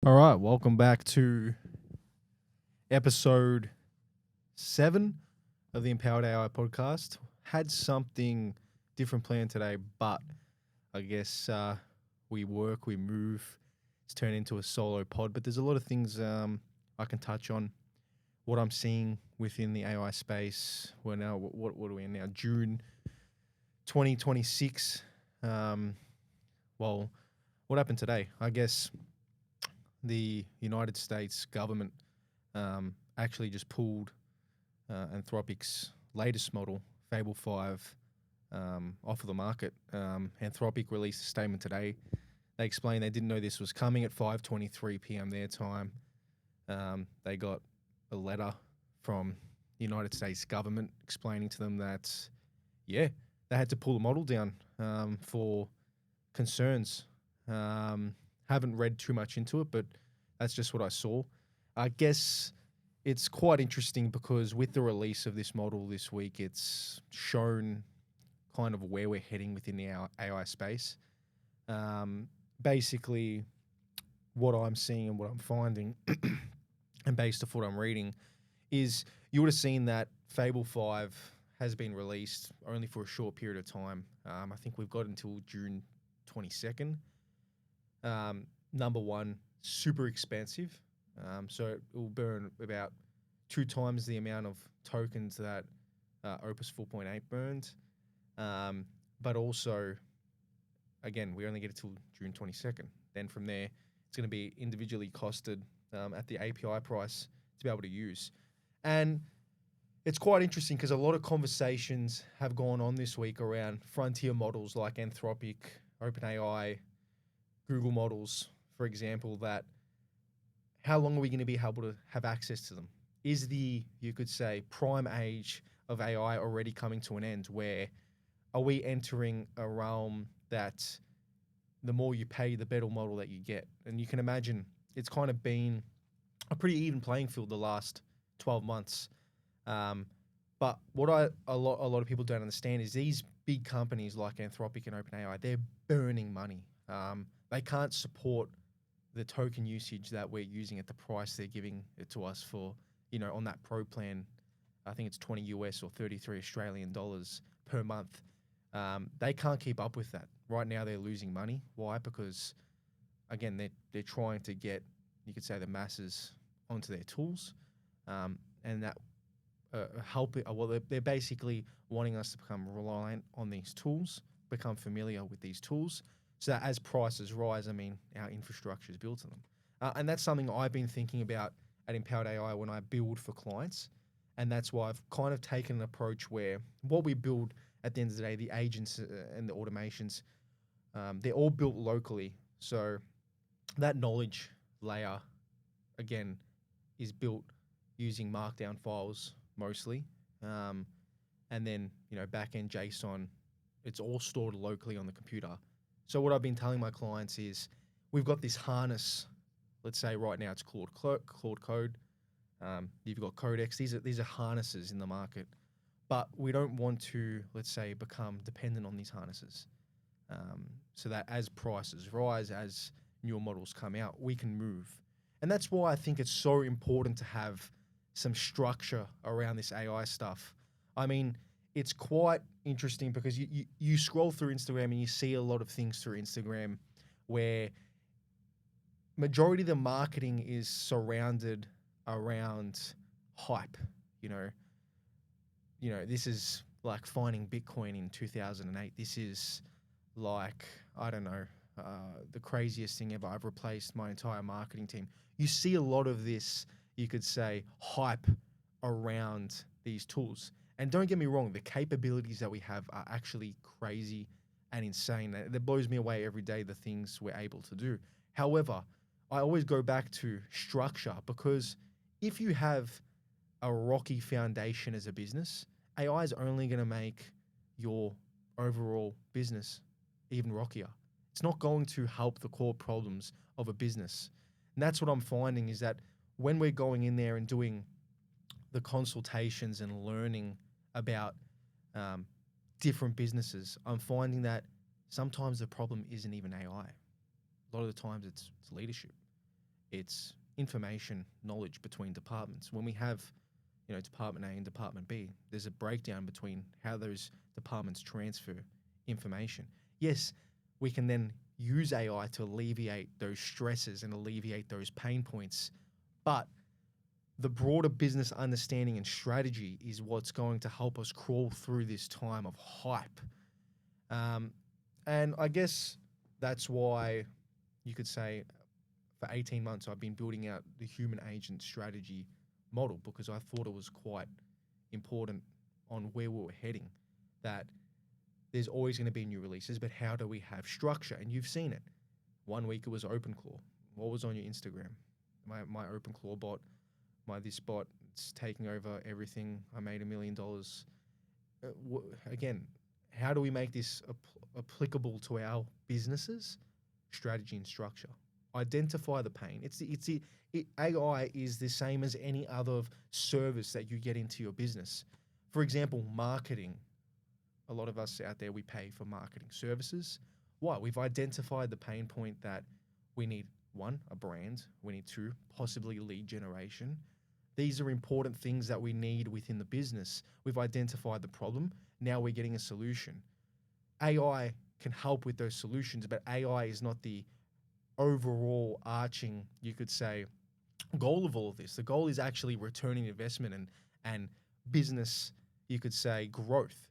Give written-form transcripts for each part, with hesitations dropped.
All right, welcome back to episode 7 of the Empowered AI podcast. Had something different planned today, but I guess we work, we move. It's turned into a solo pod, but there's a lot of things I can touch on. What I'm seeing within the AI space. We're now, what are we in now? June 2026. Well, what happened today? I guess the United States government actually just pulled Anthropic's latest model, Fable 5, off of the market. Anthropic released a statement today. They explained they didn't know this was coming at 5:23 p.m. their time. They got a letter from the United States government explaining to them that, they had to pull the model down for concerns. Haven't read too much into it, but that's just what I saw. I guess it's quite interesting because with the release of this model this week, it's shown kind of where we're heading within the AI space. Basically, what I'm seeing and what I'm finding, and based off what I'm reading, is you would have seen that Fable 5 has been released only for a short period of time. I think we've got until June 22nd. Number one, super expensive. So it will burn about 2 times the amount of tokens that Opus 4.8 burned. But also, again, we only get it till June 22nd. Then from there, it's going to be individually costed at the API price to be able to use. And it's quite interesting because a lot of conversations have gone on this week around frontier models like Anthropic, OpenAI, Google models, for example, that how long are we going to be able to have access to them? Is the, you could say, prime age of AI already coming to an end where are we entering a realm that the more you pay, the better model that you get? And you can imagine it's kind of been a pretty even playing field the last 12 months. But what a lot of people don't understand is these big companies like Anthropic and OpenAI, they're burning money. They can't support the token usage that we're using at the price they're giving it to us for, on that pro plan. I think it's 20 US or 33 Australian dollars per month. They can't keep up with that. Right now they're losing money. Why? Because, again, they're trying to get, you could say, the masses onto their tools. And that they're basically wanting us to become reliant on these tools, become familiar with these tools, so that as prices rise, our infrastructure is built on them. And that's something I've been thinking about at Empowered AI when I build for clients. And that's why I've kind of taken an approach where what we build at the end of the day, the agents and the automations, they're all built locally. So that knowledge layer, again, is built using markdown files mostly. And then, back-end JSON, it's all stored locally on the computer. So what I've been telling my clients is we've got this harness. Let's say right now it's Claude Code. You've got Codex. These are harnesses in the market. But we don't want to, let's say, become dependent on these harnesses. So that as prices rise, as newer models come out, we can move. And that's why I think it's so important to have some structure around this AI stuff. It's quite interesting because you scroll through Instagram and you see a lot of things through Instagram where majority of the marketing is surrounded around hype. This is like finding Bitcoin in 2008. This is like, I don't know, the craziest thing ever. I've replaced my entire marketing team. You see a lot of this, you could say, hype around these tools. And don't get me wrong, the capabilities that we have are actually crazy and insane. That blows me away every day, the things we're able to do. However, I always go back to structure because if you have a rocky foundation as a business, AI is only going to make your overall business even rockier. It's not going to help the core problems of a business. And that's what I'm finding is that when we're going in there and doing the consultations and learning about different businesses, I'm finding that sometimes the problem isn't even AI. A lot of the times it's leadership. It's information knowledge between departments. When we have, Department A and Department B, there's a breakdown between how those departments transfer information. Yes, we can then use AI to alleviate those stresses and alleviate those pain points, but the broader business understanding and strategy is what's going to help us crawl through this time of hype. Um, and I guess that's why you could say for 18 months I've been building out the human agent strategy model, because I thought it was quite important on where we were heading. That there's always going to be new releases, but how do we have structure? And you've seen it. 1 week it was OpenClaw. What was on your Instagram? My OpenClaw bot, my this bot, it's taking over everything. I made $1 million. Again, how do we make this applicable to our businesses? Strategy and structure. Identify the pain. AI is the same as any other service that you get into your business. For example, marketing. A lot of us out there, we pay for marketing services. Why? We've identified the pain point that we need, one, a brand. We need, two, possibly lead generation. These are important things that we need within the business. We've identified the problem. Now we're getting a solution. AI can help with those solutions, but AI is not the overall arching, you could say, goal of all of this. The goal is actually returning investment and business, you could say, growth.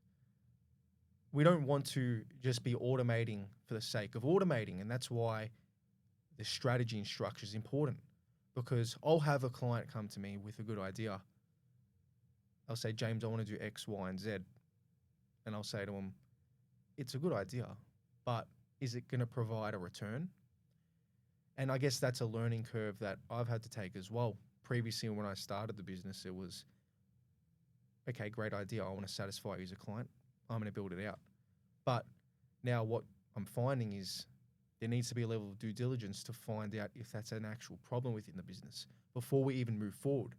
We don't want to just be automating for the sake of automating, and that's why the strategy and structure is important. Because I'll have a client come to me with a good idea. I'll say, James, I want to do X, Y, and Z. And I'll say to him, it's a good idea, but is it going to provide a return? And I guess that's a learning curve that I've had to take as well. Previously, when I started the business, it was, okay, great idea. I want to satisfy you as a client. I'm going to build it out. But now what I'm finding is there needs to be a level of due diligence to find out if that's an actual problem within the business before we even move forward.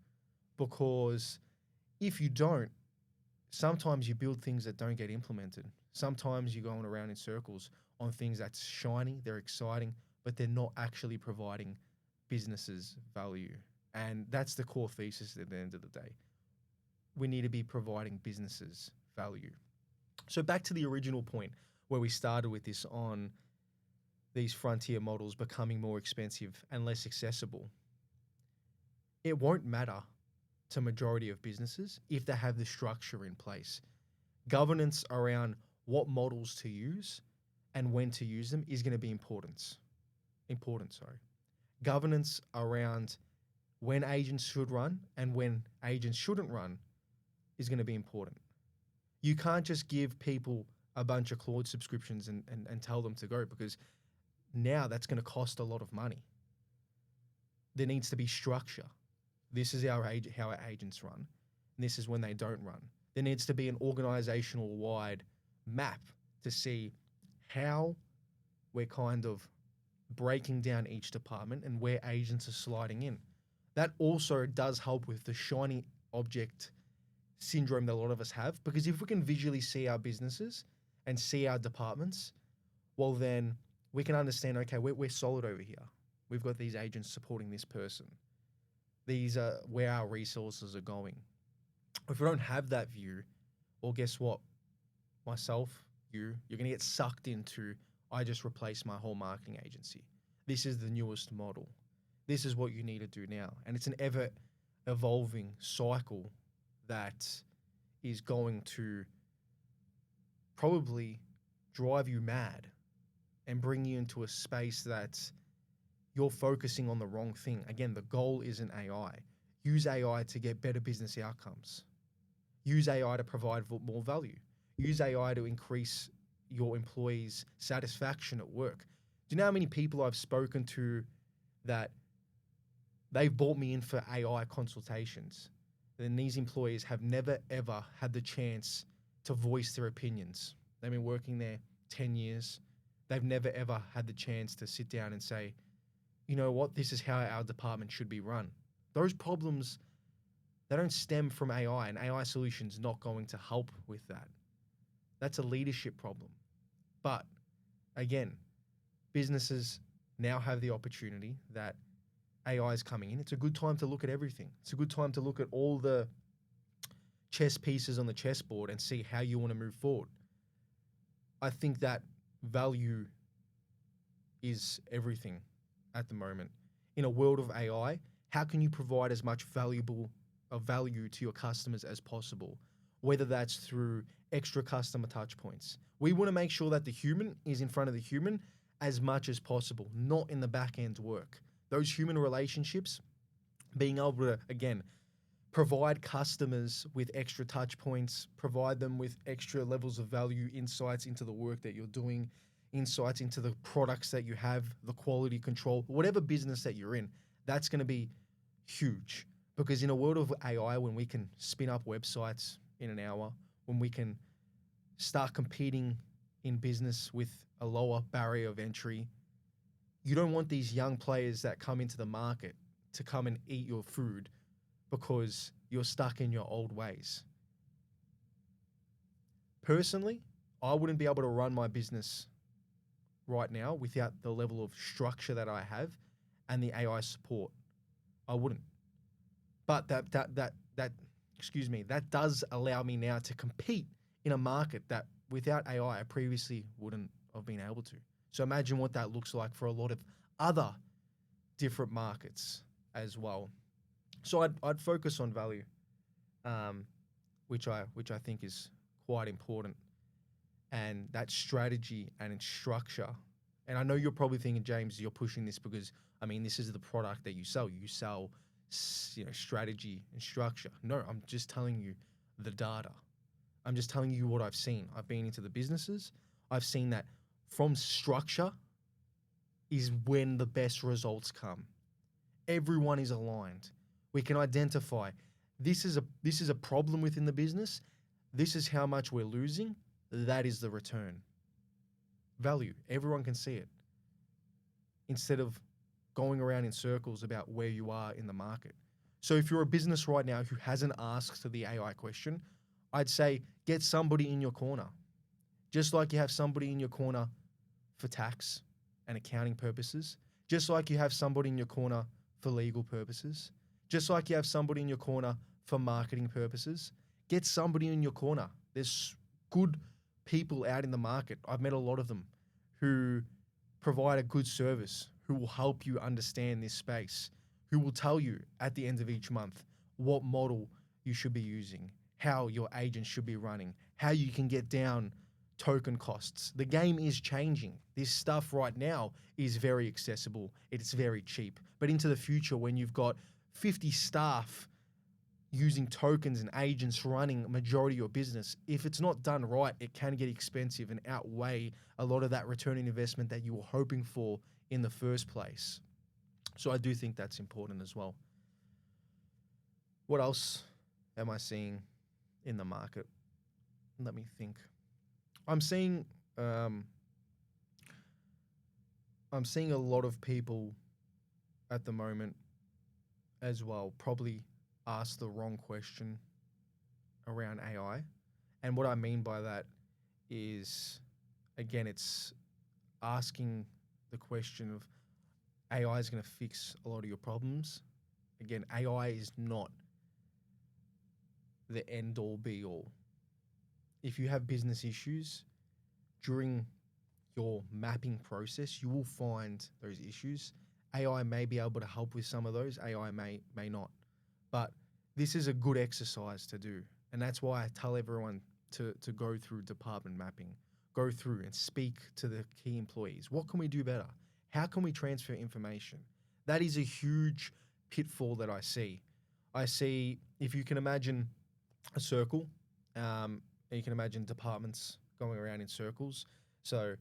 Because if you don't, sometimes you build things that don't get implemented. Sometimes you're going around in circles on things that's shiny, they're exciting, but they're not actually providing businesses value. And that's the core thesis at the end of the day. We need to be providing businesses value. So back to the original point where we started with this on these frontier models becoming more expensive and less accessible. It won't matter to majority of businesses if they have the structure in place. Governance around what models to use and when to use them is going to be important. Governance around when agents should run and when agents shouldn't run is going to be important. You can't just give people a bunch of Claude subscriptions and tell them to go, because now that's going to cost a lot of money. There needs to be structure. This is how our agents run. And this is when they don't run. There needs to be an organizational wide map to see how we're kind of breaking down each department and where agents are sliding in. That also does help with the shiny object syndrome that a lot of us have, because if we can visually see our businesses and see our departments, well, then we can understand, okay, we're solid over here. We've got these agents supporting this person. These are where our resources are going. If we don't have that view, well, guess what? Myself, you're going to get sucked into, I just replaced my whole marketing agency. This is the newest model. This is what you need to do now. And it's an ever evolving cycle that is going to probably drive you mad and bring you into a space that you're focusing on the wrong thing. Again, the goal isn't AI. Use AI to get better business outcomes. Use AI to provide more value. Use AI to increase your employees' satisfaction at work. Do you know how many people I've spoken to that they've brought me in for AI consultations? And these employees have never, ever had the chance to voice their opinions. They've been working there 10 years. They've never, ever had the chance to sit down and say, you know what, this is how our department should be run. Those problems, they don't stem from AI, and AI solutions not going to help with that. That's a leadership problem. But again, businesses now have the opportunity that AI is coming in, it's a good time to look at everything. It's a good time to look at all the chess pieces on the chessboard and see how you want to move forward. I think that value is everything at the moment. In a world of AI, how can you provide as much value to your customers as possible? Whether that's through extra customer touch points. We want to make sure that the human is in front of the human as much as possible, not in the back end work. Those human relationships, being able to, again, provide customers with extra touch points, provide them with extra levels of value, insights into the work that you're doing, insights into the products that you have, the quality control, whatever business that you're in, that's going to be huge. Because in a world of AI, when we can spin up websites in an hour, when we can start competing in business with a lower barrier of entry, you don't want these young players that come into the market to come and eat your food because you're stuck in your old ways. Personally, I wouldn't be able to run my business right now without the level of structure that I have and the AI support. I wouldn't. But that does allow me now to compete in a market that without AI I previously wouldn't have been able to. So imagine what that looks like for a lot of other different markets as well. So I'd focus on value, which I think is quite important, and that strategy and structure. And I know you're probably thinking, James, you're pushing this because this is the product that you sell. You sell, strategy and structure. No, I'm just telling you the data. I'm just telling you what I've seen. I've been into the businesses. I've seen that from structure is when the best results come. Everyone is aligned. We can identify this is a problem within the business. This is how much we're losing. That is the return. Value. Everyone can see it. Instead of going around in circles about where you are in the market. So if you're a business right now who hasn't asked the AI question, I'd say get somebody in your corner. Just like you have somebody in your corner for tax and accounting purposes, just like you have somebody in your corner for legal purposes, just like you have somebody in your corner for marketing purposes, get somebody in your corner. There's good people out in the market. I've met a lot of them who provide a good service, who will help you understand this space, who will tell you at the end of each month what model you should be using, how your agent should be running, how you can get down token costs. The game is changing. This stuff right now is very accessible. It's very cheap. But into the future, when you've got 50 staff using tokens and agents running a majority of your business, if it's not done right, it can get expensive and outweigh a lot of that return on investment that you were hoping for in the first place. So I do think that's important as well. What else am I seeing in the market? Let me think. I'm seeing a lot of people at the moment as well probably ask the wrong question around AI. And what I mean by that is, again, it's asking the question of AI is going to fix a lot of your problems. Again, AI is not the end all be all. If you have business issues during your mapping process, you will find those issues. AI may be able to help with some of those. AI may not. But this is a good exercise to do. And that's why I tell everyone to go through department mapping, go through and speak to the key employees. What can we do better? How can we transfer information? That is a huge pitfall that I see. I see, if you can imagine a circle, you can imagine departments going around in circles. So,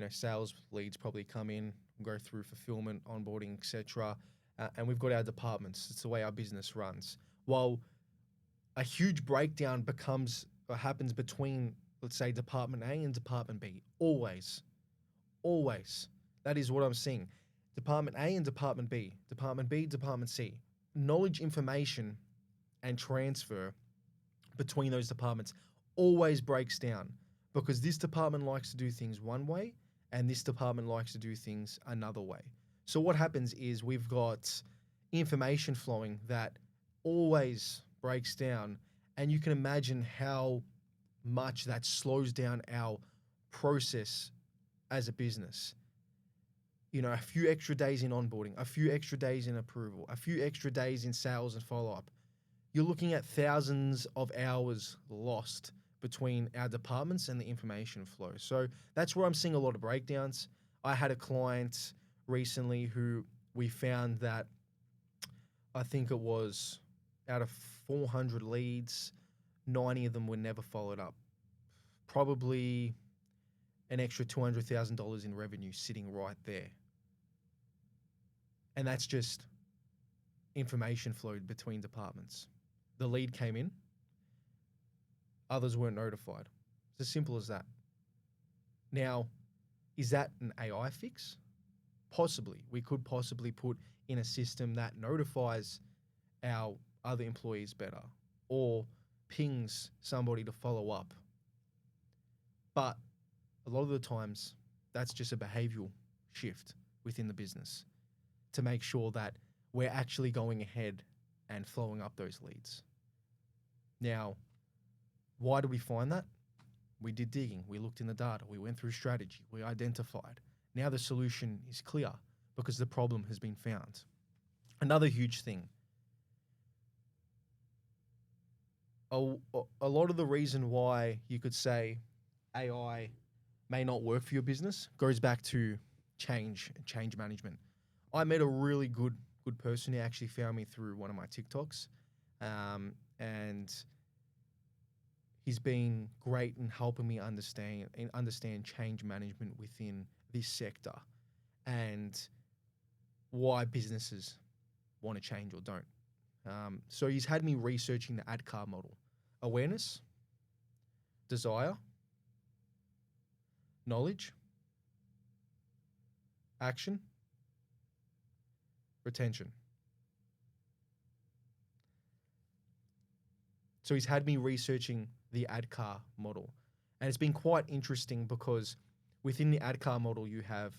sales leads probably come in, go through fulfillment, onboarding, etc. And we've got our departments. It's the way our business runs. While a huge breakdown happens between, let's say, Department A and Department B. Always. That is what I'm seeing. Department A and Department B. Department B, Department C. Knowledge, information, and transfer between those departments always breaks down because this department likes to do things one way and this department likes to do things another way. So what happens is we've got information flowing that always breaks down. And you can imagine how much that slows down our process as a business. You know, a few extra days in onboarding, a few extra days in approval, a few extra days in sales and follow up. You're looking at thousands of hours lost between our departments and the information flow. So that's where I'm seeing a lot of breakdowns. I had a client recently who we found that I think it was out of 400 leads, 90 of them were never followed up. Probably an extra $200,000 in revenue sitting right there. And that's just information flowed between departments. The lead came in, others weren't notified. It's as simple as that. Now, is that an AI fix? Possibly. We could possibly put in a system that notifies our other employees better or pings somebody to follow up. But a lot of the times, that's just a behavioral shift within the business to make sure that we're actually going ahead and following up those leads. Now, why do we find that? We did digging, we looked in the data, we went through strategy, we identified. Now the solution is clear because the problem has been found. Another huge thing, a lot of the reason why you could say AI may not work for your business goes back to change management. I met a really good person who actually found me through one of my TikToks, and he's been great in helping me understand change management within this sector and why businesses want to change or don't. So he's had me researching the ADKAR model: awareness, desire, knowledge, action, retention. So he's had me researching the ADKAR model. And it's been quite interesting because within the ADKAR model, you have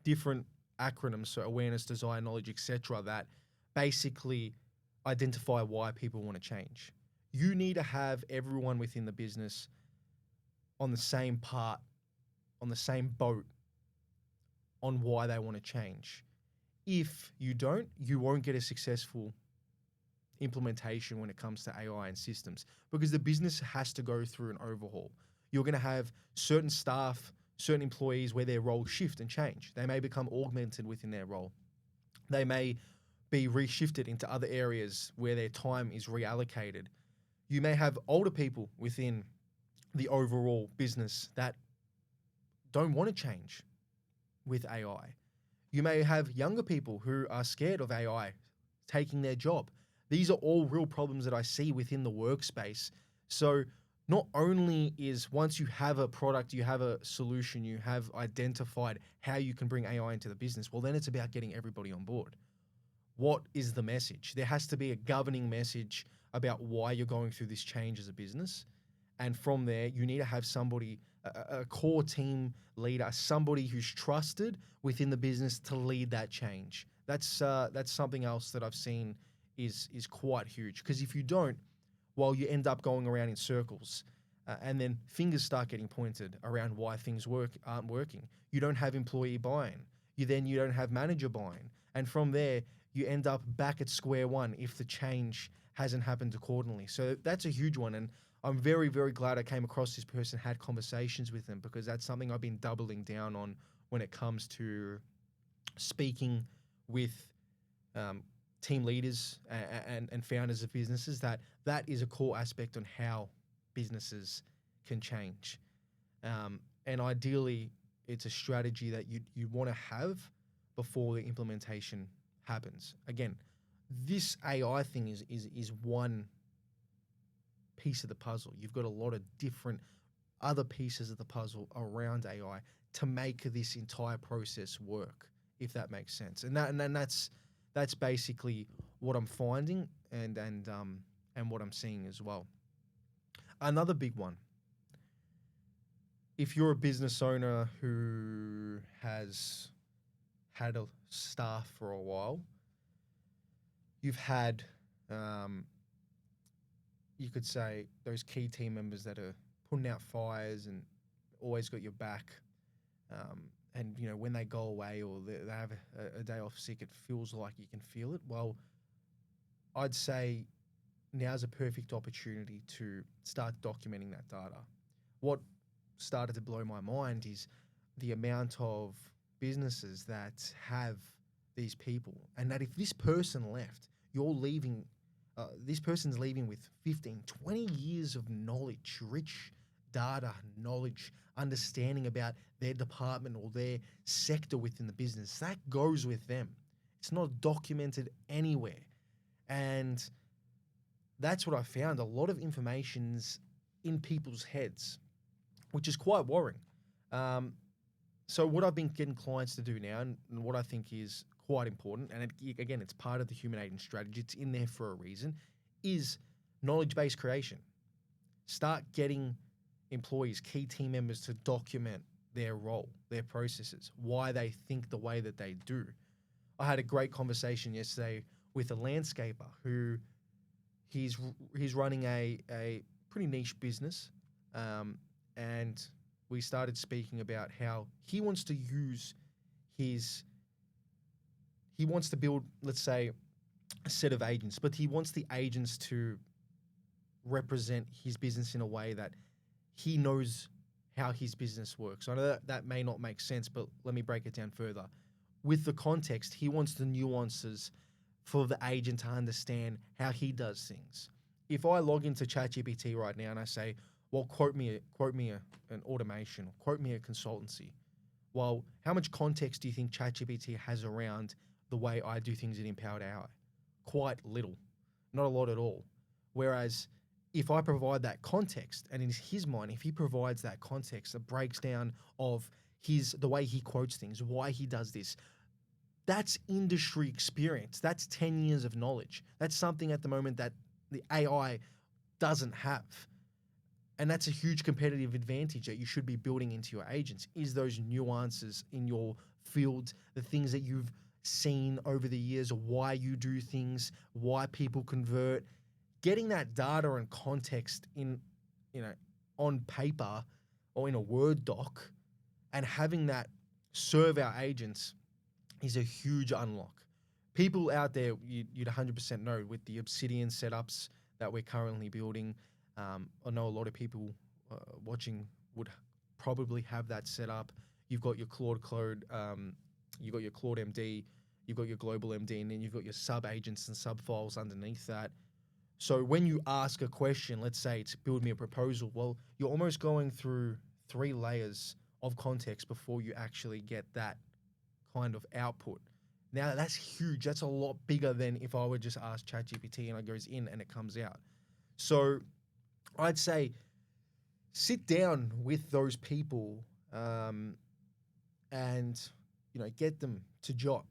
different acronyms, so awareness, desire, knowledge, etc., that basically identify why people want to change. You need to have everyone within the business on the same part, on the same boat, on why they want to change. If you don't, you won't get a successful implementation when it comes to AI and systems, because the business has to go through an overhaul. You're going to have certain staff, certain employees where their roles shift and change. They may become augmented within their role. They may be reshifted into other areas where their time is reallocated. You may have older people within the overall business that don't want to change with AI. You may have younger people who are scared of AI taking their job. These are all real problems that I see within the workspace. So not only is, once you have a product, you have a solution, you have identified how you can bring AI into the business, well, then it's about getting everybody on board. What is the message? There has to be a governing message about why you're going through this change as a business. And from there, you need to have somebody, a core team leader, somebody who's trusted within the business to lead that change. That's something else that I've seen is quite huge. Because if you don't, well, you end up going around in circles, and then fingers start getting pointed around why things aren't working. You don't have employee buy-in. You don't have manager buy-in. And from there, you end up back at square one if the change hasn't happened accordingly. So that's a huge one. And I'm very, very glad I came across this person, had conversations with them, because that's something I've been doubling down on when it comes to speaking with team leaders and founders of businesses, that is a core aspect on how businesses can change. And ideally, it's a strategy that you want to have before the implementation happens. Again, this AI thing is one piece of the puzzle. You've got a lot of different other pieces of the puzzle around AI to make this entire process work, if that makes sense. And that's basically what I'm finding and what I'm seeing as well. Another big one. If you're a business owner who has had a staff for a while, you've had, um, you could say, those key team members that are putting out fires and always got your back. And when they go away or they have a day off sick, it feels like you can feel it. Well, I'd say now's a perfect opportunity to start documenting that data. What started to blow my mind is the amount of businesses that have these people, and that if this person left, you're leaving, this person's leaving with 15, 20 years of knowledge, rich data, knowledge, understanding about their department or their sector within the business. That goes with them. It's not documented anywhere. And that's what I found. A lot of information's in people's heads, which is quite worrying. Um, so what I've been getting clients to do now, and what I think is quite important, and again, it's part of the human agent strategy. It's in there for a reason, is knowledge-based creation. Start getting employees, key team members to document their role, their processes, why they think the way that they do. I had a great conversation yesterday with a landscaper who he's running a pretty niche business, and we started speaking about how he wants to use he wants to build, let's say, a set of agents, but he wants the agents to represent his business in a way that he knows how his business works. I know that may not make sense, but let me break it down further. With the context, he wants the nuances for the agent to understand how he does things. If I log into ChatGPT right now and I say, well, quote me an automation, or quote me a consultancy. Well, how much context do you think ChatGPT has around the way I do things in Empowered AI? Quite little, not a lot at all. Whereas if I provide that context, and in his mind, if he provides that context, the breaks down of the way he quotes things, why he does this, that's industry experience. That's 10 years of knowledge. That's something at the moment that the AI doesn't have. And that's a huge competitive advantage that you should be building into your agents, is those nuances in your field, the things that you've seen over the years, why you do things, why people convert. Getting that data and context on paper or in a Word doc, and having that serve our agents is a huge unlock. People out there, you'd 100% know, with the Obsidian setups that we're currently building. I know a lot of people watching would probably have that set up. You've got your Claude, you've got your Claude MD, you've got your Global MD, and then you've got your sub agents and sub files underneath that. So when you ask a question, let's say it's build me a proposal, well, you're almost going through 3 layers of context before you actually get that kind of output. Now that's huge. That's a lot bigger than if I would just ask ChatGPT and it goes in and it comes out. So I'd say sit down with those people, and get them to jot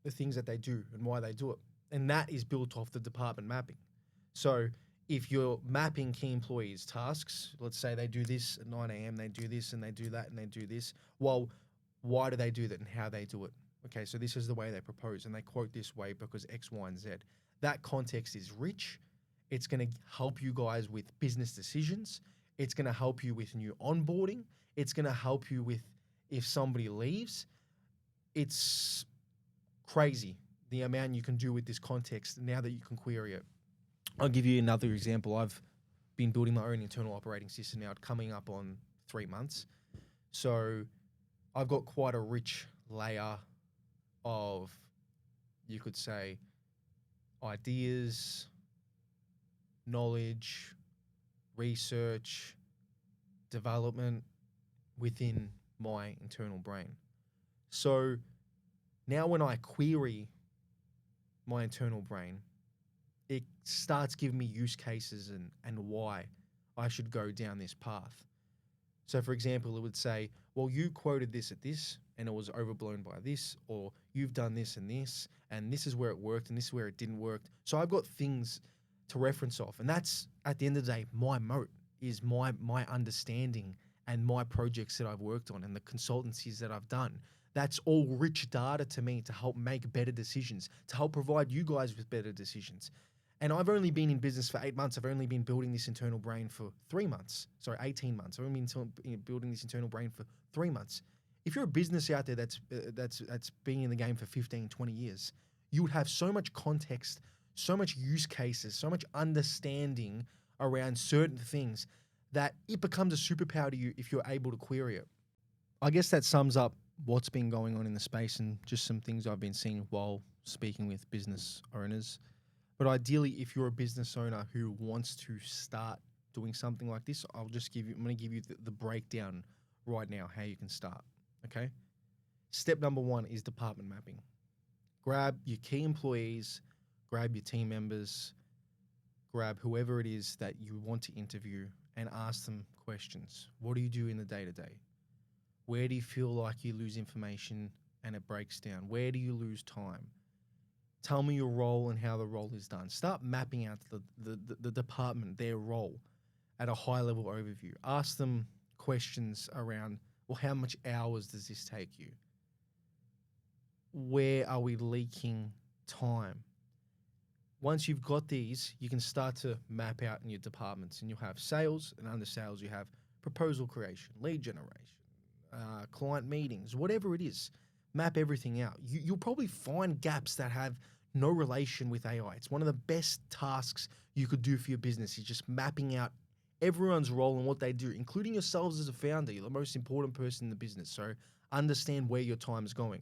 the things that they do and why they do it. And that is built off the department mapping. So if you're mapping key employees' tasks, let's say they do this at 9 a.m., they do this and they do that and they do this. Well, why do they do that and how they do it? Okay, so this is the way they propose, and they quote this way because X, Y, and Z. That context is rich. It's going to help you guys with business decisions. It's going to help you with new onboarding. It's going to help you with if somebody leaves. It's crazy the amount you can do with this context now that you can query it. I'll give you another example. I've been building my own internal operating system now, coming up on 3 months. So I've got quite a rich layer of, you could say, ideas, knowledge, research, development within my internal brain. So now when I query my internal brain, it starts giving me use cases and why I should go down this path. So for example, it would say, well, you quoted this at this and it was overblown by this, or you've done this, and this is where it worked and this is where it didn't work. So I've got things to reference off. And that's, at the end of the day, my moat is my understanding and my projects that I've worked on and the consultancies that I've done. That's all rich data to me to help make better decisions, to help provide you guys with better decisions. And I've only been in business for 8 months. I've only been building this internal brain for 3 months. Sorry, 18 months. I've only been building this internal brain for 3 months. If you're a business out there that's been in the game for 15, 20 years, you would have so much context, so much use cases, so much understanding around certain things that it becomes a superpower to you if you're able to query it. I guess that sums up what's been going on in the space and just some things I've been seeing while speaking with business owners. But ideally, if you're a business owner who wants to start doing something like this, I'm going to give you the breakdown right now, how you can start. Okay. Step number 1 is department mapping. Grab your key employees, grab your team members, grab whoever it is that you want to interview and ask them questions. What do you do in the day to day? Where do you feel like you lose information and it breaks down? Where do you lose time? Tell me your role and how the role is done. Start mapping out the department, their role at a high level overview. Ask them questions around, well, how much hours does this take you? Where are we leaking time? Once you've got these, you can start to map out in your departments, and you'll have sales, and under sales you have proposal creation, lead generation, client meetings, whatever it is. Map everything out. You'll probably find gaps that have no relation with AI. It's one of the best tasks you could do for your business is just mapping out everyone's role and what they do, including yourselves as a founder. You're the most important person in the business, so understand where your time is going.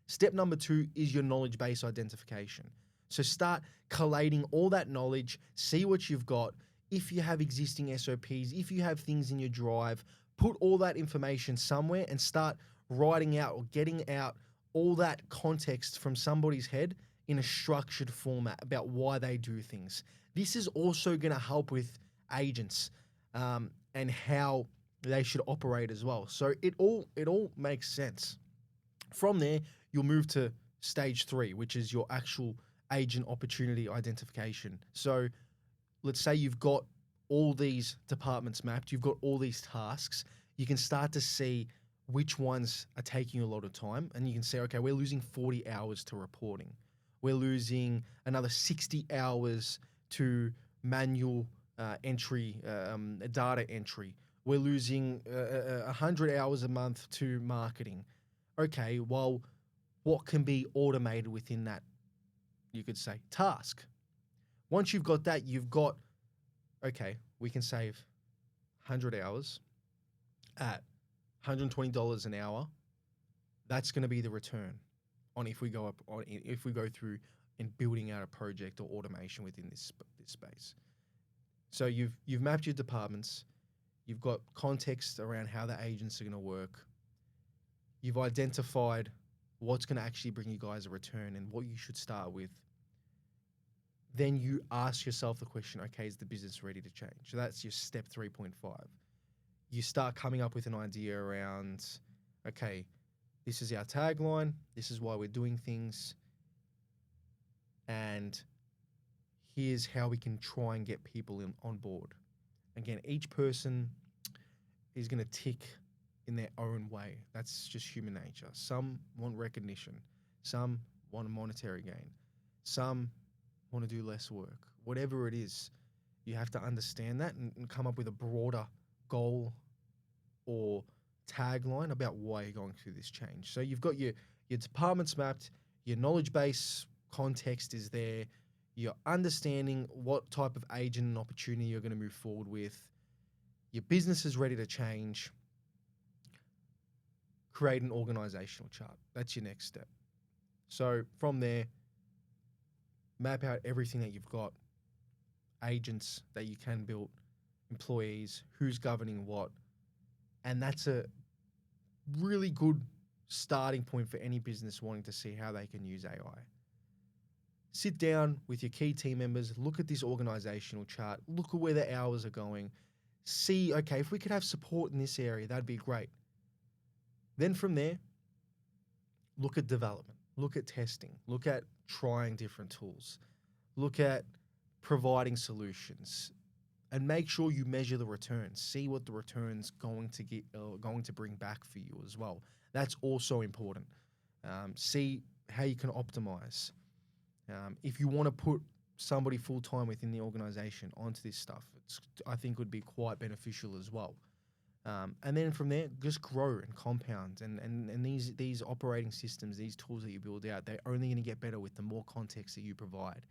Step number 2 is your knowledge base identification. So start collating all that knowledge, see what you've got. If you have existing SOPs, if you have things in your drive, put all that information somewhere and start writing out or getting out all that context from somebody's head in a structured format about why they do things. This is also going to help with agents and how they should operate as well. So it all makes sense. From there, you'll move to stage 3, which is your actual agent opportunity identification. So let's say you've got all these departments mapped, you've got all these tasks, you can start to see which ones are taking a lot of time, and you can say, okay, we're losing 40 hours to reporting. We're losing another 60 hours to manual entry, data entry. We're losing 100 hours a month to marketing. Okay, well, what can be automated within that, you could say, task? Once you've got that, you've got, okay, we can save 100 hours at $120 an hour. That's going to be the return on if we go through in building out a project or automation within this space. So you've mapped your departments, you've got context around how the agents are going to work, you've identified what's going to actually bring you guys a return and what you should start with. Then you ask yourself the question, okay, is the business ready to change? So that's your step 3.5. You start coming up with an idea around, okay, this is our tagline, this is why we're doing things, and here's how we can try and get people on board. Again, each person is going to tick in their own way. That's just human nature. Some want recognition. Some want a monetary gain. Some want to do less work. Whatever it is, you have to understand that and come up with a broader goal or tagline about why you're going through this change. So you've got your departments mapped, your knowledge base context is there, you're understanding what type of agent and opportunity you're going to move forward with, your business is ready to change. Create an organizational chart. That's your next step. So from there, map out everything that you've got, agents that you can build, employees, who's governing what, and that's a really good starting point for any business wanting to see how they can use AI. Sit down with your key team members, look at this organizational chart, look at where the hours are going, see, okay, if we could have support in this area, that'd be great. Then from there, look at development, look at testing, look at trying different tools, look at providing solutions, and make sure you measure the returns. See what the return's going to bring back for you as well. That's also important. See how you can optimize. If you want to put somebody full time within the organization onto this stuff, I think would be quite beneficial as well. And then from there, just grow and compound. And these operating systems, these tools that you build out, they're only going to get better with the more context that you provide.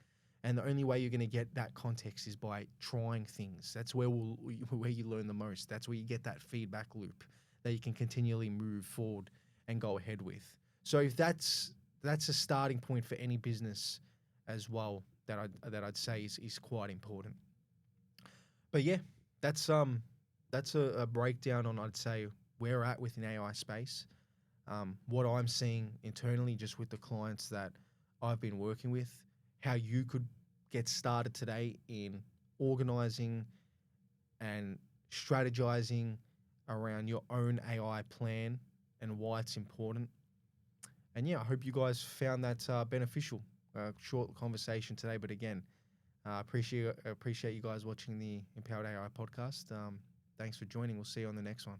And the only way you're going to get that context is by trying things. That's where you learn the most. That's where you get that feedback loop that you can continually move forward and go ahead with. So if that's a starting point for any business as well that I'd say is quite important. But yeah, that's a breakdown on, I'd say, where we're at within AI space, what I'm seeing internally just with the clients that I've been working with, how you could get started today in organizing and strategizing around your own AI plan and why it's important. And yeah, I hope you guys found that beneficial. Short conversation today, but again, appreciate you guys watching the Empowered AI podcast. Thanks for joining. We'll see you on the next one.